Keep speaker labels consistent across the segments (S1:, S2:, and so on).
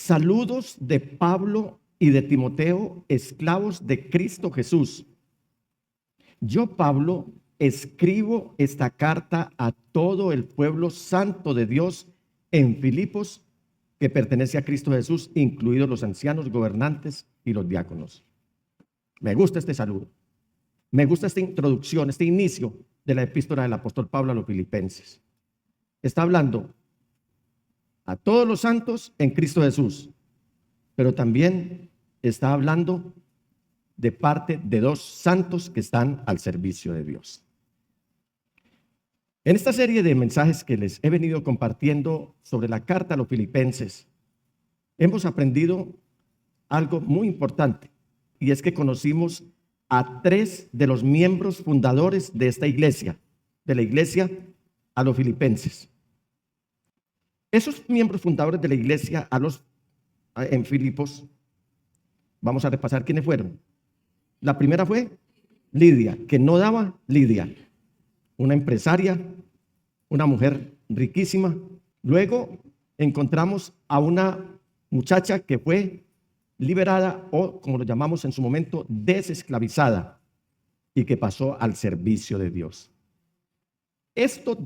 S1: Saludos de Pablo y de Timoteo, esclavos de Cristo Jesús. Yo, Pablo, escribo esta carta a todo el pueblo santo de Dios en Filipos, que pertenece a Cristo Jesús, incluidos los ancianos, gobernantes y los diáconos. Me gusta este saludo. Me gusta esta introducción, este inicio de la epístola del apóstol Pablo a los filipenses. Está hablando a todos los santos en Cristo Jesús, pero también está hablando de parte de dos santos que están al servicio de Dios. En esta serie de mensajes que les he venido compartiendo sobre la carta a los filipenses, hemos aprendido algo muy importante, y es que conocimos a tres de los miembros fundadores de esta iglesia, de la iglesia a los filipenses. Esos miembros fundadores de la iglesia en Filipos, vamos a repasar quiénes fueron. La primera fue Lidia, que no daba Lidia, una empresaria, una mujer riquísima. Luego encontramos a una muchacha que fue liberada, o como lo llamamos en su momento, desesclavizada, y que pasó al servicio de Dios. Estas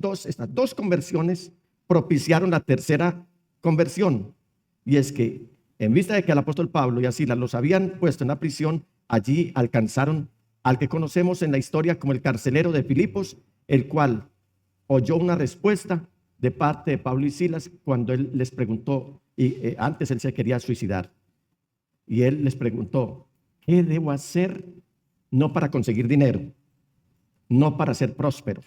S1: dos conversiones propiciaron la tercera conversión, y es que en vista de que al apóstol Pablo y a Silas los habían puesto en la prisión, allí alcanzaron al que conocemos en la historia como el carcelero de Filipos, el cual oyó una respuesta de parte de Pablo y Silas cuando él les preguntó, y antes él se quería suicidar, y él les preguntó: ¿qué debo hacer? No para conseguir dinero, no para ser próspero,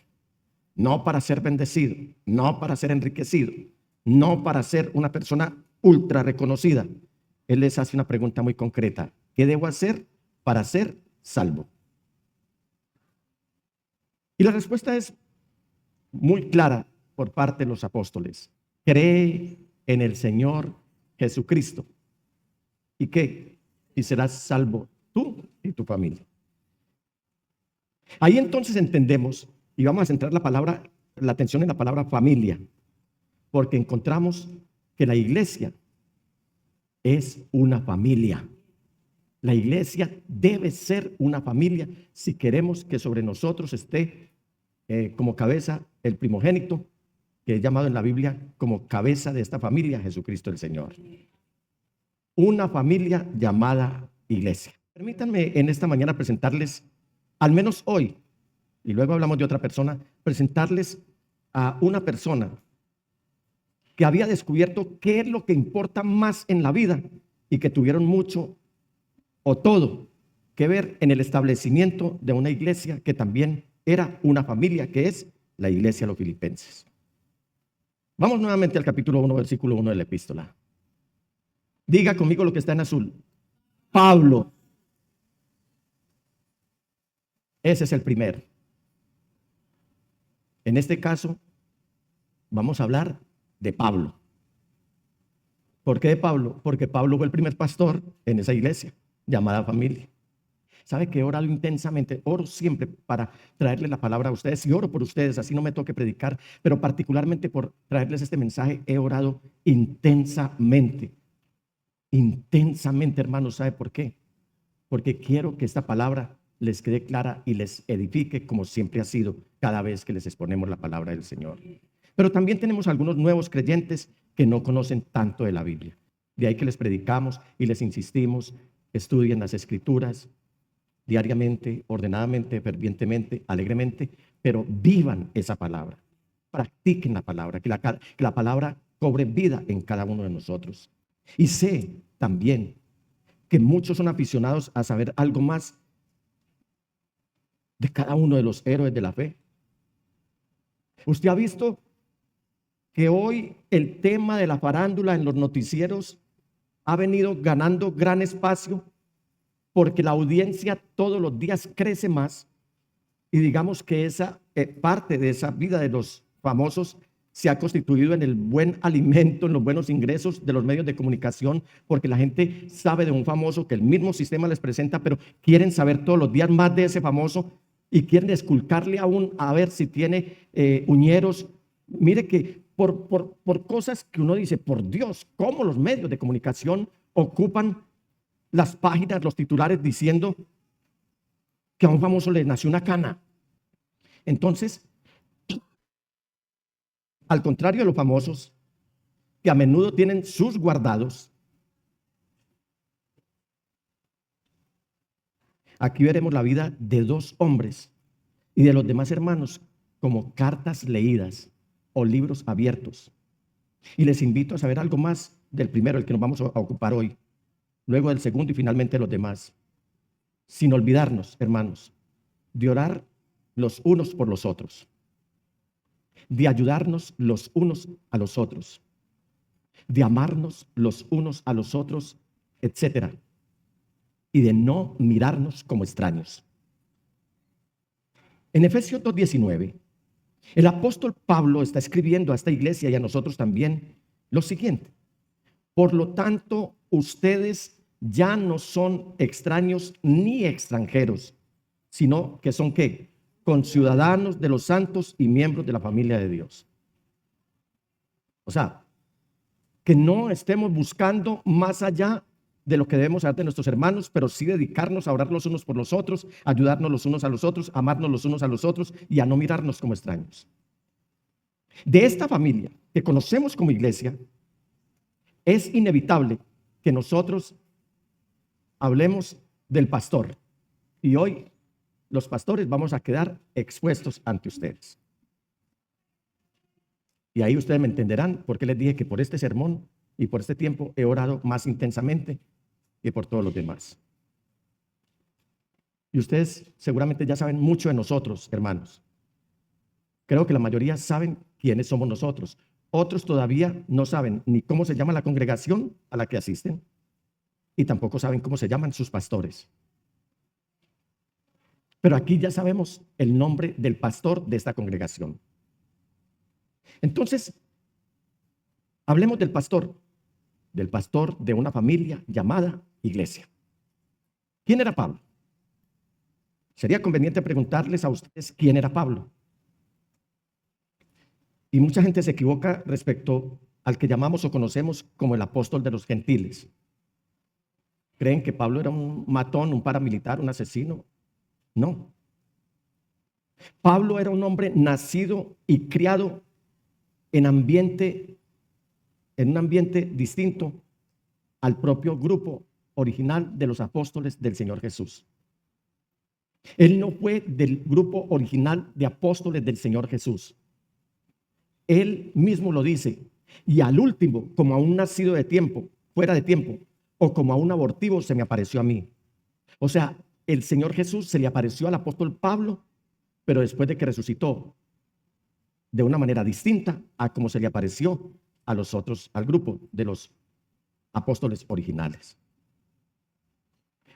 S1: no para ser bendecido, no para ser enriquecido, no para ser una persona ultra reconocida. Él les hace una pregunta muy concreta: ¿qué debo hacer para ser salvo? Y la respuesta es muy clara por parte de los apóstoles: cree en el Señor Jesucristo. ¿Y qué? Y serás salvo tú y tu familia. Ahí entonces entendemos, y vamos a centrar la atención en la palabra familia, porque encontramos que la iglesia es una familia. La iglesia debe ser una familia si queremos que sobre nosotros esté como cabeza el primogénito, que es llamado en la Biblia como cabeza de esta familia, Jesucristo el Señor. Una familia llamada iglesia. Permítanme en esta mañana presentarles, al menos hoy, y luego hablamos de otra persona, presentarles a una persona que había descubierto qué es lo que importa más en la vida, y que tuvieron mucho o todo que ver en el establecimiento de una iglesia que también era una familia, que es la iglesia de los filipenses. Vamos nuevamente al capítulo 1, versículo 1 de la epístola. Diga conmigo lo que está en azul: Pablo. Ese es el primero. En este caso vamos a hablar de Pablo. ¿Por qué de Pablo? Porque Pablo fue el primer pastor en esa iglesia llamada familia. ¿Sabe que he orado intensamente? Oro siempre para traerles la palabra a ustedes, y oro por ustedes, así no me toque predicar, pero particularmente por traerles este mensaje he orado intensamente. Intensamente, hermanos. ¿Sabe por qué? Porque quiero que esta palabra les quede clara y les edifique, como siempre ha sido cada vez que les exponemos la palabra del Señor. Pero también tenemos algunos nuevos creyentes que no conocen tanto de la Biblia. De ahí que les predicamos y les insistimos: estudien las Escrituras diariamente, ordenadamente, fervientemente, alegremente, pero vivan esa palabra, practiquen la palabra, que la palabra cobre vida en cada uno de nosotros. Y sé también que muchos son aficionados a saber algo más de cada uno de los héroes de la fe. Usted ha visto que hoy el tema de la farándula en los noticieros ha venido ganando gran espacio, porque la audiencia todos los días crece más, y digamos que esa parte de esa vida de los famosos se ha constituido en el buen alimento, en los buenos ingresos de los medios de comunicación, porque la gente sabe de un famoso que el mismo sistema les presenta, pero quieren saber todos los días más de ese famoso y quieren esculcarle aún a ver si tiene uñeros. Mire que por cosas que uno dice, por Dios, cómo los medios de comunicación ocupan las páginas, los titulares diciendo que a un famoso le nació una cana. Entonces, al contrario de los famosos, que a menudo tienen sus guardados, aquí veremos la vida de dos hombres y de los demás hermanos como cartas leídas o libros abiertos. Y les invito a saber algo más del primero, el que nos vamos a ocupar hoy, luego del segundo y finalmente los demás. Sin olvidarnos, hermanos, de orar los unos por los otros, de ayudarnos los unos a los otros, de amarnos los unos a los otros, etcétera, y de no mirarnos como extraños. En Efesios 2:19, el apóstol Pablo está escribiendo a esta iglesia y a nosotros también lo siguiente: por lo tanto, ustedes ya no son extraños ni extranjeros, sino que son ¿qué? Conciudadanos de los santos y miembros de la familia de Dios. O sea, que no estemos buscando más allá de lo que debemos hacer de nuestros hermanos, pero sí dedicarnos a orar los unos por los otros, ayudarnos los unos a los otros, amarnos los unos a los otros y a no mirarnos como extraños. De esta familia que conocemos como iglesia, es inevitable que nosotros hablemos del pastor. Y hoy los pastores vamos a quedar expuestos ante ustedes. Y ahí ustedes me entenderán por qué les dije que por este sermón y por este tiempo he orado más intensamente que por todos los demás. Y ustedes seguramente ya saben mucho de nosotros, hermanos. Creo que la mayoría saben quiénes somos nosotros. Otros todavía no saben ni cómo se llama la congregación a la que asisten y tampoco saben cómo se llaman sus pastores. Pero aquí ya sabemos el nombre del pastor de esta congregación. Entonces, hablemos del pastor de una familia llamada iglesia. ¿Quién era Pablo? Sería conveniente preguntarles a ustedes quién era Pablo. Y mucha gente se equivoca respecto al que llamamos o conocemos como el apóstol de los gentiles. ¿Creen que Pablo era un matón, un paramilitar, un asesino? No. Pablo era un hombre nacido y criado en un ambiente distinto al propio grupo original de los apóstoles del Señor Jesús. Él no fue del grupo original de apóstoles del Señor Jesús. Él mismo lo dice, y al último, como a un nacido de tiempo, fuera de tiempo, o como a un abortivo, se me apareció a mí. O sea, el Señor Jesús se le apareció al apóstol Pablo, pero después de que resucitó, de una manera distinta a como se le apareció a los otros, al grupo de los apóstoles originales.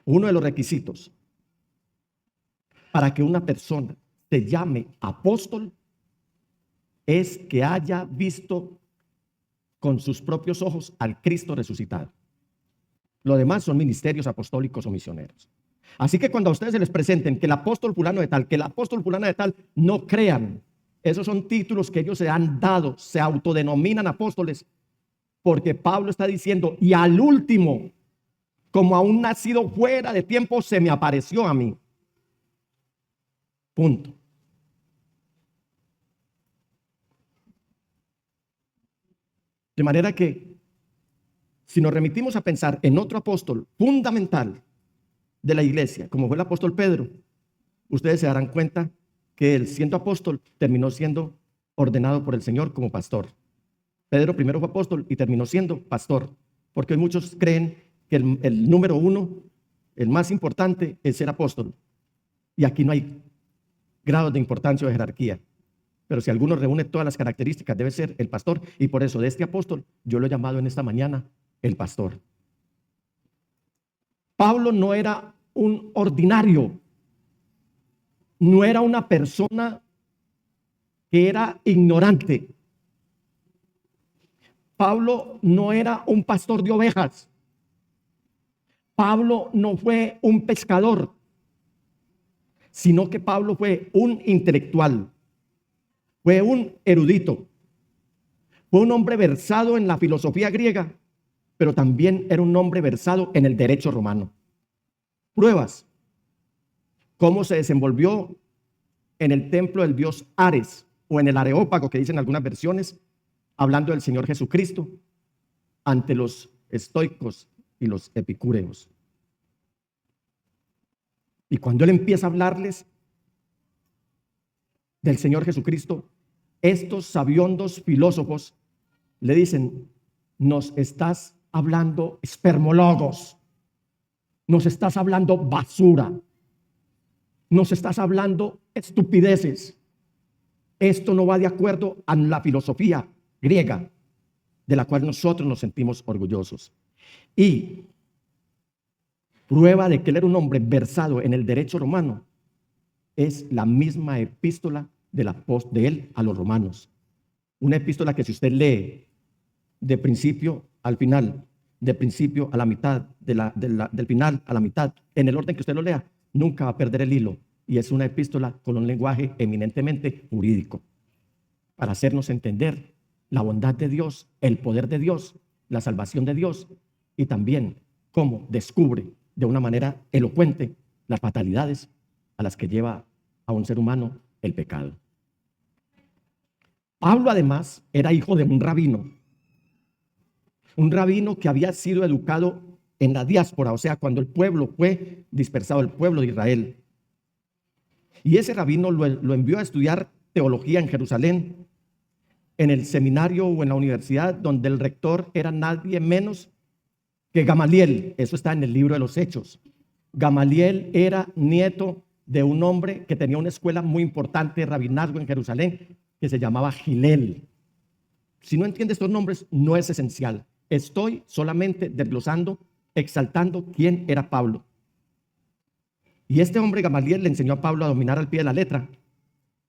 S1: Uno de los requisitos para que una persona se llame apóstol es que haya visto con sus propios ojos al Cristo resucitado. Lo demás son ministerios apostólicos o misioneros. Así que cuando a ustedes se les presenten que el apóstol fulano de tal, que el apóstol fulano de tal, no crean. Esos son títulos que ellos se han dado, se autodenominan apóstoles, porque Pablo está diciendo, y al último, como a un nacido fuera de tiempo, se me apareció a mí. Punto. De manera que, si nos remitimos a pensar en otro apóstol fundamental de la iglesia, como fue el apóstol Pedro, ustedes se darán cuenta que él, siendo apóstol, terminó siendo ordenado por el Señor como pastor. Pedro primero fue apóstol y terminó siendo pastor, porque hoy muchos creen que el número uno, el más importante, es ser apóstol. Y aquí no hay grados de importancia o de jerarquía. Pero si alguno reúne todas las características, debe ser el pastor. Y por eso de este apóstol, yo lo he llamado en esta mañana el pastor. Pablo no era un ordinario, no era una persona que era ignorante. Pablo no era un pastor de ovejas. Pablo no fue un pescador, sino que Pablo fue un intelectual, fue un erudito, Fue un hombre versado en la filosofía griega, pero también era un hombre versado en el derecho romano. Pruebas: cómo se desenvolvió en el templo del dios Ares, o en el Areópago, que dicen algunas versiones, hablando del Señor Jesucristo, ante los estoicos y los epicúreos. Y cuando él empieza a hablarles del Señor Jesucristo, estos sabiondos filósofos le dicen: nos estás hablando espermologos, nos estás hablando basura, nos estás hablando estupideces. Esto no va de acuerdo a la filosofía griega, de la cual nosotros nos sentimos orgullosos. Y prueba de que él era un hombre versado en el derecho romano es la misma epístola de él a los romanos. Una epístola que, si usted lee de principio al final, de principio a la mitad, del final a la mitad, en el orden que usted lo lea, nunca va a perder el hilo. Y es una epístola con un lenguaje eminentemente jurídico, para hacernos entender la bondad de Dios, el poder de Dios, la salvación de Dios, y también cómo descubre de una manera elocuente las fatalidades a las que lleva a un ser humano el pecado. Pablo, además, era hijo de un rabino que había sido educado en la diáspora, o sea, cuando el pueblo fue dispersado, el pueblo de Israel. Y ese rabino lo envió a estudiar teología en Jerusalén, en el seminario o en la universidad, donde el rector era nadie menos que Gamaliel. Eso está en el libro de los Hechos. Gamaliel era nieto de un hombre que tenía una escuela muy importante de rabinazgo en Jerusalén, que se llamaba Gilel. Si no entiende estos nombres, no es esencial. Estoy solamente desglosando, exaltando quién era Pablo. Y este hombre Gamaliel le enseñó a Pablo a dominar al pie de la letra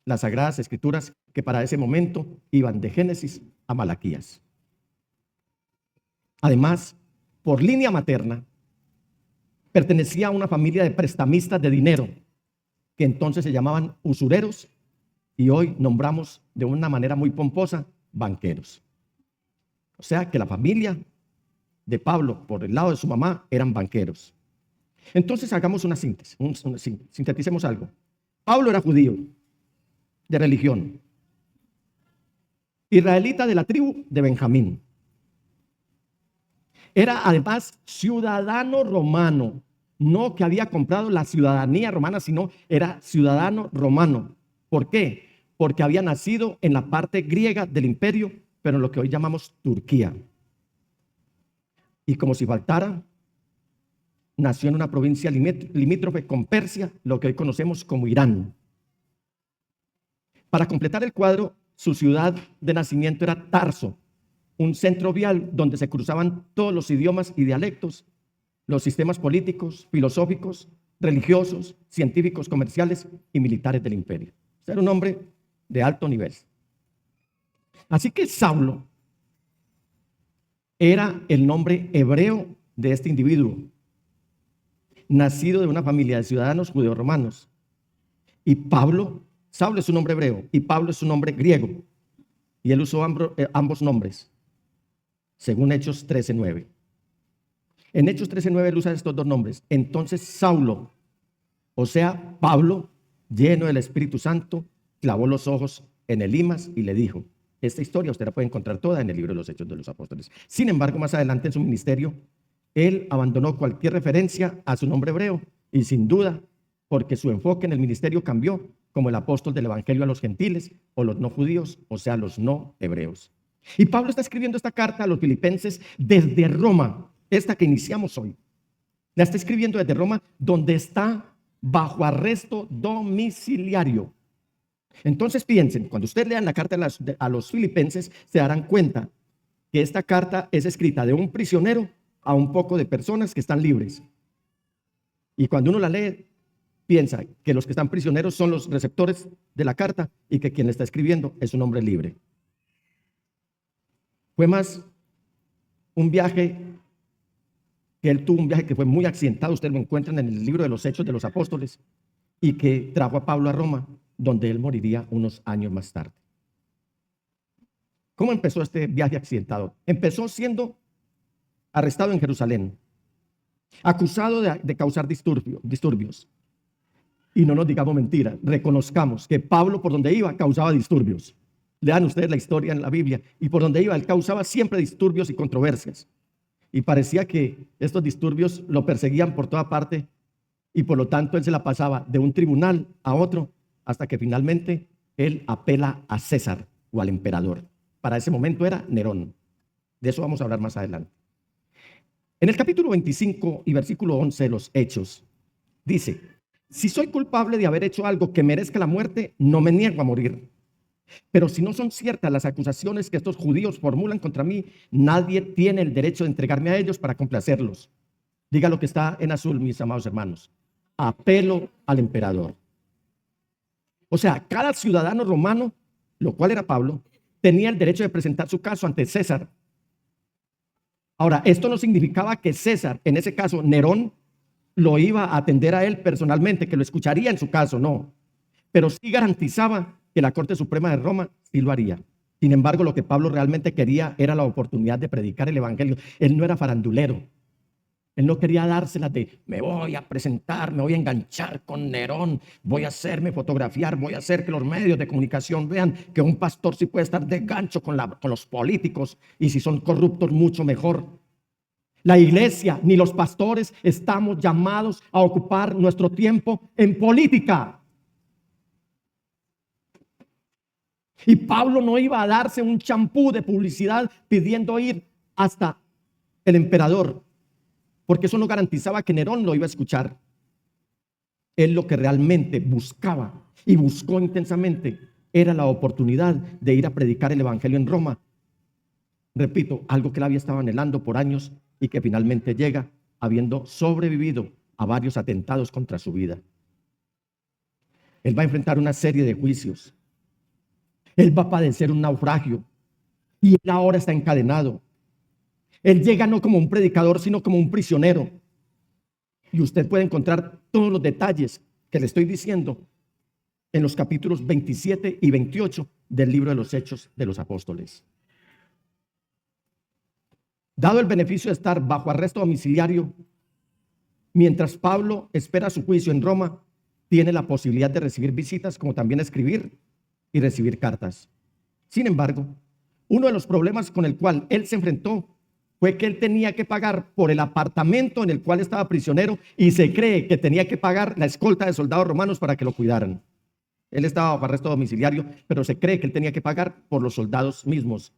S1: las sagradas escrituras, que para ese momento iban de Génesis a Malaquías. Además, por línea materna, pertenecía a una familia de prestamistas de dinero, que entonces se llamaban usureros, y hoy nombramos de una manera muy pomposa banqueros. O sea que la familia de Pablo, por el lado de su mamá, eran banqueros. Entonces hagamos una síntesis, sinteticemos algo. Pablo era judío de religión, israelita de la tribu de Benjamín. Era además ciudadano romano, no que había comprado la ciudadanía romana, sino era ciudadano romano. ¿Por qué? Porque había nacido en la parte griega del imperio, pero en lo que hoy llamamos Turquía. Y como si faltara, nació en una provincia limítrofe con Persia, lo que hoy conocemos como Irán. Para completar el cuadro, su ciudad de nacimiento era Tarso, un centro vial donde se cruzaban todos los idiomas y dialectos, los sistemas políticos, filosóficos, religiosos, científicos, comerciales y militares del imperio. Era un hombre de alto nivel. Así que Saulo era el nombre hebreo de este individuo, nacido de una familia de ciudadanos judeoromanos. Y Saulo es un nombre hebreo y Pablo es un nombre griego. Y él usó ambos nombres, según Hechos 13:9. En Hechos 13:9 él usa estos dos nombres. Entonces Saulo, o sea, Pablo, lleno del Espíritu Santo, clavó los ojos en Elimas y le dijo. Esta historia usted la puede encontrar toda en el libro de los Hechos de los Apóstoles. Sin embargo, más adelante en su ministerio, él abandonó cualquier referencia a su nombre hebreo, y sin duda, porque su enfoque en el ministerio cambió, como el apóstol del evangelio a los gentiles o los no judíos, o sea, los no hebreos. Y Pablo está escribiendo esta carta a los filipenses desde Roma, esta que iniciamos hoy. La está escribiendo desde Roma, donde está bajo arresto domiciliario. Entonces piensen, cuando ustedes lean la carta a los filipenses, se darán cuenta que esta carta es escrita de un prisionero a un poco de personas que están libres. Y cuando uno la lee, piensa que los que están prisioneros son los receptores de la carta y que quien la está escribiendo es un hombre libre. Fue más un viaje que él tuvo, un viaje que fue muy accidentado. Ustedes lo encuentran en el libro de los Hechos de los Apóstoles, y que trajo a Pablo a Roma, donde él moriría unos años más tarde. ¿Cómo empezó este viaje accidentado? Empezó siendo arrestado en Jerusalén, acusado de causar disturbios. Y no nos digamos mentiras, reconozcamos que Pablo por donde iba causaba disturbios. Lean ustedes la historia en la Biblia, y por donde iba él causaba siempre disturbios y controversias. Y parecía que estos disturbios lo perseguían por toda parte, y por lo tanto él se la pasaba de un tribunal a otro, hasta que finalmente él apela a César o al emperador. Para ese momento era Nerón. De eso vamos a hablar más adelante. En el capítulo 25 y versículo 11 de los Hechos, dice: si soy culpable de haber hecho algo que merezca la muerte, no me niego a morir. Pero si no son ciertas las acusaciones que estos judíos formulan contra mí, nadie tiene el derecho de entregarme a ellos para complacerlos. Diga lo que está en azul, mis amados hermanos. Apelo al emperador. O sea, cada ciudadano romano, lo cual era Pablo, tenía el derecho de presentar su caso ante César. Ahora, esto no significaba que César, en ese caso Nerón, lo iba a atender a él personalmente, que lo escucharía en su caso, no. Pero sí garantizaba que la Corte Suprema de Roma sí lo haría. Sin embargo, lo que Pablo realmente quería era la oportunidad de predicar el evangelio. Él no era farandulero. Él no quería dárselas de me voy a presentar, me voy a enganchar con Nerón, voy a hacerme fotografiar, voy a hacer que los medios de comunicación vean que un pastor sí puede estar de gancho con los políticos, y si son corruptos mucho mejor. La iglesia ni los pastores estamos llamados a ocupar nuestro tiempo en política. Y Pablo no iba a darse un champú de publicidad pidiendo ir hasta el emperador, porque eso no garantizaba que Nerón lo iba a escuchar. Él lo que realmente buscaba y buscó intensamente era la oportunidad de ir a predicar el evangelio en Roma. Repito, algo que él había estado anhelando por años y que finalmente llega habiendo sobrevivido a varios atentados contra su vida. Él va a enfrentar una serie de juicios. Él va a padecer un naufragio y él ahora está encadenado. Él llega no como un predicador, sino como un prisionero. Y usted puede encontrar todos los detalles que le estoy diciendo en los capítulos 27 y 28 del libro de los Hechos de los Apóstoles. Dado el beneficio de estar bajo arresto domiciliario, mientras Pablo espera su juicio en Roma, tiene la posibilidad de recibir visitas, como también escribir y recibir cartas. Sin embargo, uno de los problemas con el cual él se enfrentó fue que él tenía que pagar por el apartamento en el cual estaba prisionero, y se cree que tenía que pagar la escolta de soldados romanos para que lo cuidaran. Él estaba bajo arresto domiciliario, pero se cree que él tenía que pagar por los soldados mismos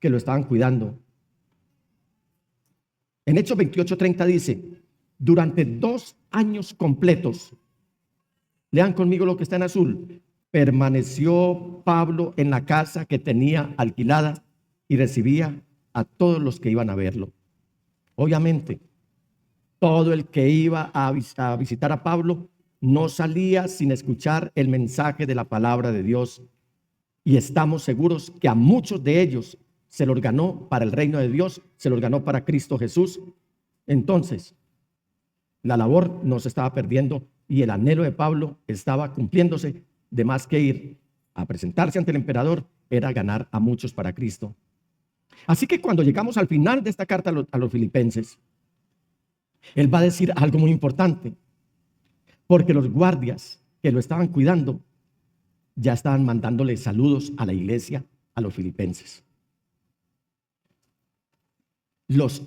S1: que lo estaban cuidando. En Hechos 28:30 dice: durante 2 años completos, lean conmigo lo que está en azul, permaneció Pablo en la casa que tenía alquilada y recibía a todos los que iban a verlo. Obviamente, todo el que iba a visitar a Pablo no salía sin escuchar el mensaje de la palabra de Dios, y estamos seguros que a muchos de ellos se los ganó para el reino de Dios, se los ganó para Cristo Jesús. Entonces, la labor no se estaba perdiendo y el anhelo de Pablo estaba cumpliéndose. De más que ir a presentarse ante el emperador, era ganar a muchos para Cristo. Así que cuando llegamos al final de esta carta a los filipenses, él va a decir algo muy importante, porque los guardias que lo estaban cuidando ya estaban mandándole saludos a la iglesia, a los filipenses. Los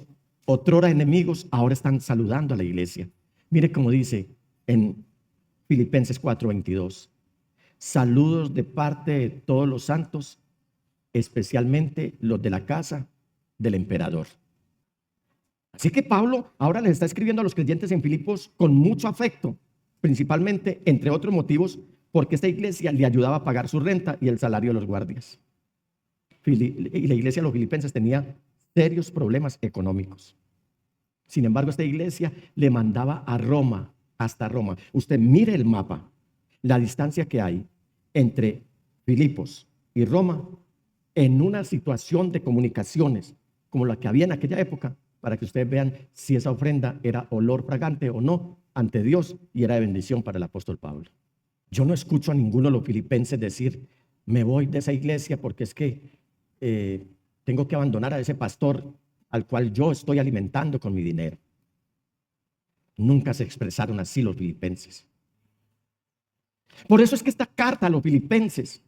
S1: otrora enemigos ahora están saludando a la iglesia. Mire cómo dice en Filipenses 4:22. Saludos de parte de todos los santos, especialmente los de la casa del emperador. Así que Pablo ahora les está escribiendo a los creyentes en Filipos con mucho afecto, principalmente, entre otros motivos, porque esta iglesia le ayudaba a pagar su renta y el salario de los guardias. Y la iglesia de los filipenses tenía serios problemas económicos. Sin embargo, esta iglesia le mandaba a Roma, hasta Roma. Usted mire el mapa, la distancia que hay entre Filipos y Roma, en una situación de comunicaciones como la que había en aquella época, para que ustedes vean si esa ofrenda era olor fragante o no ante Dios y era de bendición para el apóstol Pablo. Yo no escucho a ninguno de los filipenses decir: me voy de esa iglesia porque es que tengo que abandonar a ese pastor al cual yo estoy alimentando con mi dinero. Nunca se expresaron así los filipenses. Por eso es que esta carta a los filipenses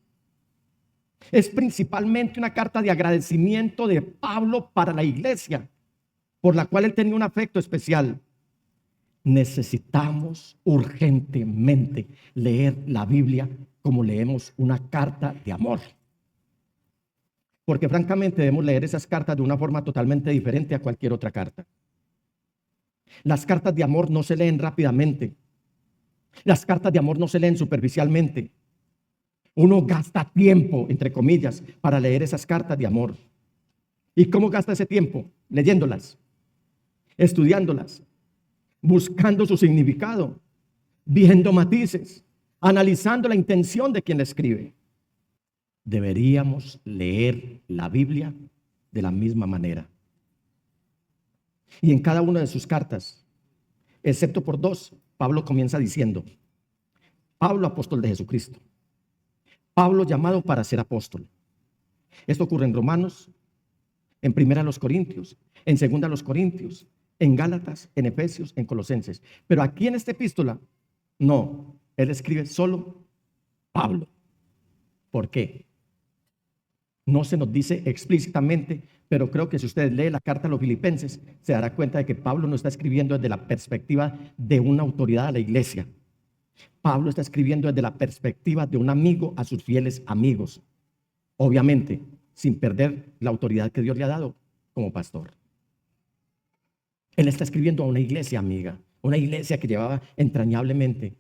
S1: es principalmente una carta de agradecimiento de Pablo para la iglesia, por la cual él tenía un afecto especial. Necesitamos urgentemente leer la Biblia como leemos una carta de amor. Porque francamente debemos leer esas cartas de una forma totalmente diferente a cualquier otra carta. Las cartas de amor no se leen rápidamente. Las cartas de amor no se leen superficialmente. Uno gasta tiempo, entre comillas, para leer esas cartas de amor. ¿Y cómo gasta ese tiempo? Leyéndolas, estudiándolas, buscando su significado, viendo matices, analizando la intención de quien la escribe. Deberíamos leer la Biblia de la misma manera. Y en cada una de sus cartas, excepto por dos, Pablo comienza diciendo: Pablo, apóstol de Jesucristo. Pablo, llamado para ser apóstol. Esto ocurre en Romanos, en Primera a los Corintios, en Segunda a los Corintios, en Gálatas, en Efesios, en Colosenses. Pero aquí en esta epístola, no, él escribe solo Pablo. ¿Por qué? No se nos dice explícitamente, pero creo que si usted lee la carta a los filipenses, se dará cuenta de que Pablo no está escribiendo desde la perspectiva de una autoridad a la iglesia. Pablo está escribiendo desde la perspectiva de un amigo a sus fieles amigos, obviamente sin perder la autoridad que Dios le ha dado como pastor. Él está escribiendo a una iglesia amiga, una iglesia que llevaba entrañablemente,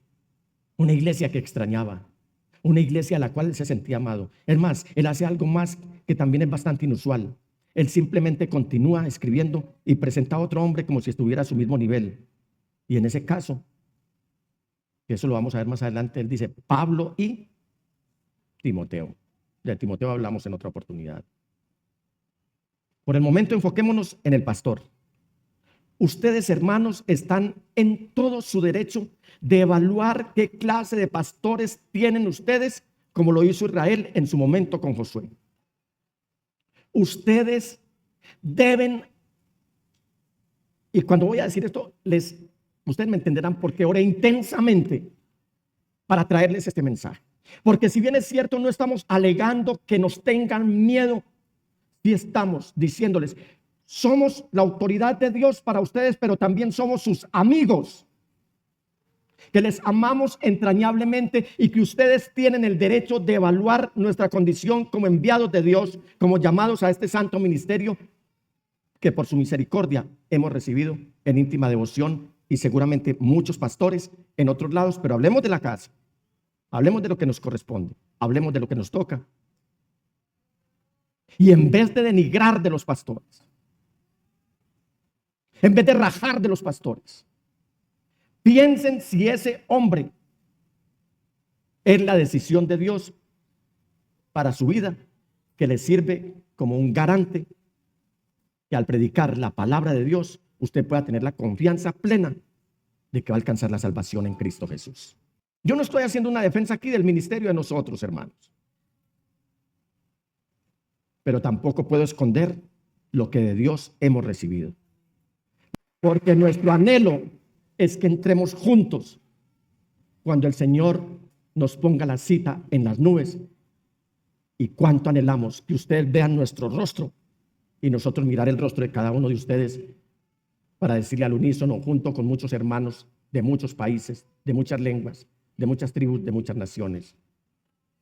S1: una iglesia que extrañaba, una iglesia a la cual él se sentía amado. Es más, él hace algo más que también es bastante inusual. Él simplemente continúa escribiendo y presenta a otro hombre como si estuviera a su mismo nivel. Y en ese caso, que eso lo vamos a ver más adelante, él dice Pablo y Timoteo. De Timoteo hablamos en otra oportunidad. Por el momento enfoquémonos en el pastor. Ustedes, hermanos, están en todo su derecho de evaluar qué clase de pastores tienen ustedes, como lo hizo Israel en su momento con Josué. Ustedes deben, y cuando voy a decir esto, ustedes me entenderán porque oré intensamente para traerles este mensaje. Porque si bien es cierto, no estamos alegando que nos tengan miedo, sí estamos diciéndoles: somos la autoridad de Dios para ustedes, pero también somos sus amigos, que les amamos entrañablemente y que ustedes tienen el derecho de evaluar nuestra condición como enviados de Dios, como llamados a este santo ministerio que por su misericordia hemos recibido en íntima devoción, y seguramente muchos pastores en otros lados. Pero hablemos de la casa, hablemos de lo que nos corresponde, hablemos de lo que nos toca. Y en vez de denigrar de los pastores, en vez de rajar de los pastores, piensen si ese hombre es la decisión de Dios para su vida, que le sirve como un garante que al predicar la palabra de Dios, usted pueda tener la confianza plena de que va a alcanzar la salvación en Cristo Jesús. Yo no estoy haciendo una defensa aquí del ministerio de nosotros, hermanos, pero tampoco puedo esconder lo que de Dios hemos recibido. Porque nuestro anhelo es que entremos juntos cuando el Señor nos ponga la cita en las nubes. Y cuánto anhelamos que ustedes vean nuestro rostro y nosotros mirar el rostro de cada uno de ustedes para decirle al unísono, junto con muchos hermanos de muchos países, de muchas lenguas, de muchas tribus, de muchas naciones: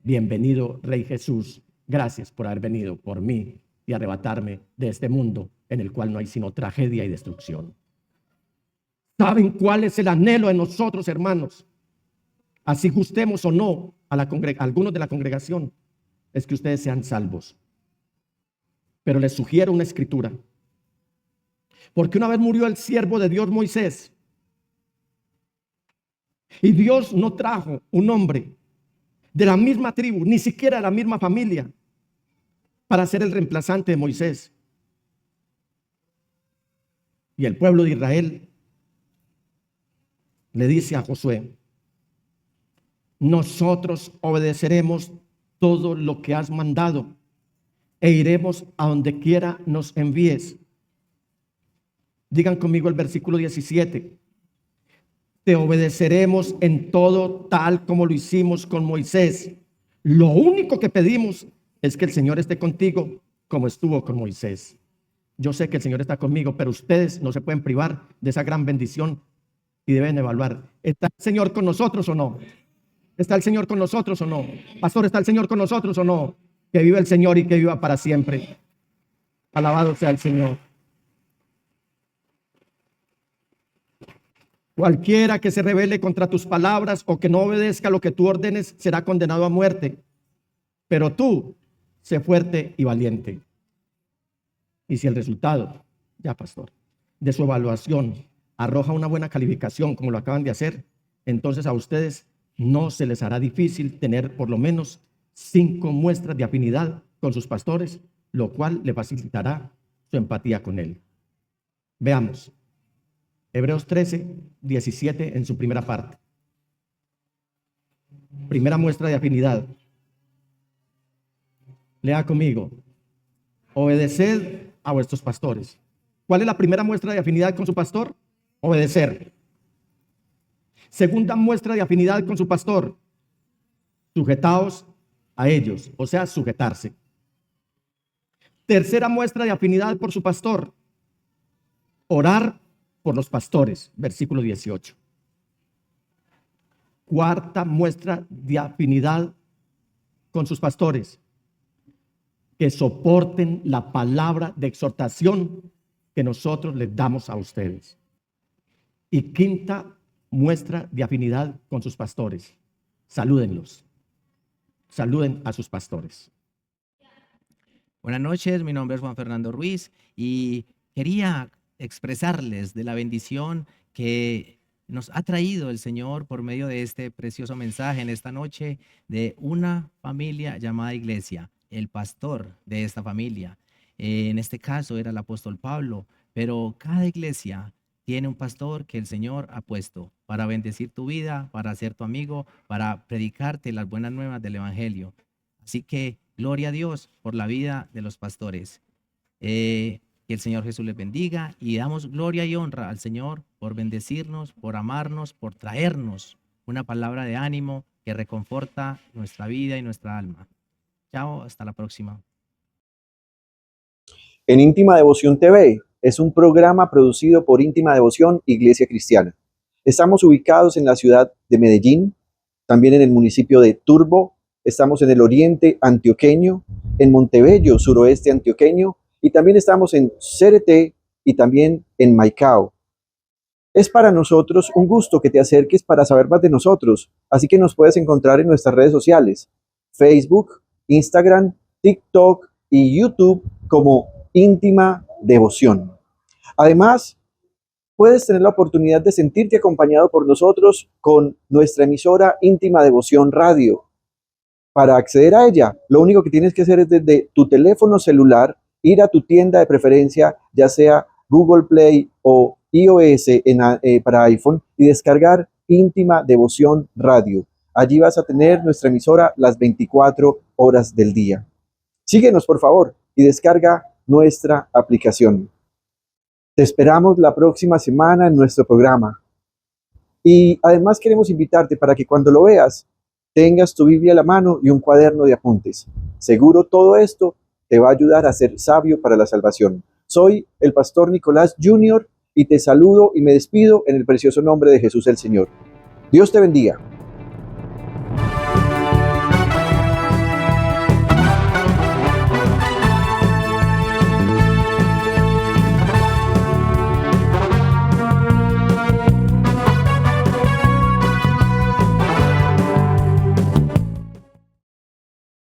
S1: bienvenido, Rey Jesús. Gracias por haber venido por mí y arrebatarme de este mundo en el cual no hay sino tragedia y destrucción. ¿Saben cuál es el anhelo de nosotros, hermanos? Así gustemos o no a algunos de la congregación, es que ustedes sean salvos. Pero les sugiero una escritura. Porque una vez murió el siervo de Dios, Moisés, y Dios no trajo un hombre de la misma tribu, ni siquiera de la misma familia, para ser el reemplazante de Moisés. Y el pueblo de Israel le dice a Josué: nosotros obedeceremos todo lo que has mandado, e iremos a donde quiera nos envíes. Digan conmigo el versículo 17. Te obedeceremos en todo tal como lo hicimos con Moisés. Lo único que pedimos es que el Señor esté contigo como estuvo con Moisés. Yo sé que el Señor está conmigo, pero ustedes no se pueden privar de esa gran bendición y deben evaluar. ¿Está el Señor con nosotros o no? ¿Está el Señor con nosotros o no? Pastor, ¿está el Señor con nosotros o no? Que viva el Señor y que viva para siempre. Alabado sea el Señor. Cualquiera que se rebele contra tus palabras o que no obedezca lo que tú ordenes será condenado a muerte. Pero tú, sé fuerte y valiente. Y si el resultado, ya pastor, de su evaluación arroja una buena calificación como lo acaban de hacer, entonces a ustedes no se les hará difícil tener por lo menos 5 muestras de afinidad con sus pastores, lo cual le facilitará su empatía con él. Veamos. Hebreos 13, 17 en su primera parte. Primera muestra de afinidad. Lea conmigo. Obedeced a vuestros pastores. ¿Cuál es la primera muestra de afinidad con su pastor? Obedecer. Segunda muestra de afinidad con su pastor. Sujetaos a ellos, o sea, sujetarse. Tercera muestra de afinidad por su pastor. Orar por los pastores, versículo 18. Cuarta muestra de afinidad con sus pastores, que soporten la palabra de exhortación que nosotros les damos a ustedes. Y quinta muestra de afinidad con sus pastores, salúdenlos, saluden a sus pastores.
S2: Buenas noches, mi nombre es Juan Fernando Ruiz y quería expresarles de la bendición que nos ha traído el Señor por medio de este precioso mensaje en esta noche de una familia llamada iglesia, el pastor de esta familia. En este caso era el apóstol Pablo, pero cada iglesia tiene un pastor que el Señor ha puesto para bendecir tu vida, para ser tu amigo, para predicarte las buenas nuevas del Evangelio. Así que gloria a Dios por la vida de los pastores. Que el Señor Jesús les bendiga y damos gloria y honra al Señor por bendecirnos, por amarnos, por traernos una palabra de ánimo que reconforta nuestra vida y nuestra alma. Chao, hasta la próxima.
S3: En Íntima Devoción TV es un programa producido por Íntima Devoción Iglesia Cristiana. Estamos ubicados en la ciudad de Medellín, también en el municipio de Turbo, estamos en el oriente antioqueño, en Montebello, suroeste antioqueño, y también estamos en Cereté y también en Maicao. Es para nosotros un gusto que te acerques para saber más de nosotros, así que nos puedes encontrar en nuestras redes sociales, Facebook, Instagram, TikTok y YouTube como Íntima Devoción. Además, puedes tener la oportunidad de sentirte acompañado por nosotros con nuestra emisora Íntima Devoción Radio. Para acceder a ella, lo único que tienes que hacer es desde tu teléfono celular ir a tu tienda de preferencia, ya sea Google Play o iOS para iPhone, y descargar Íntima Devoción Radio. Allí vas a tener nuestra emisora las 24 horas del día. Síguenos, por favor, y descarga nuestra aplicación. Te esperamos la próxima semana en nuestro programa. Y además queremos invitarte para que cuando lo veas, tengas tu Biblia a la mano y un cuaderno de apuntes. Seguro todo esto te va a ayudar a ser sabio para la salvación. Soy el pastor Nicolás Jr. y te saludo y me despido en el precioso nombre de Jesús el Señor. Dios te bendiga.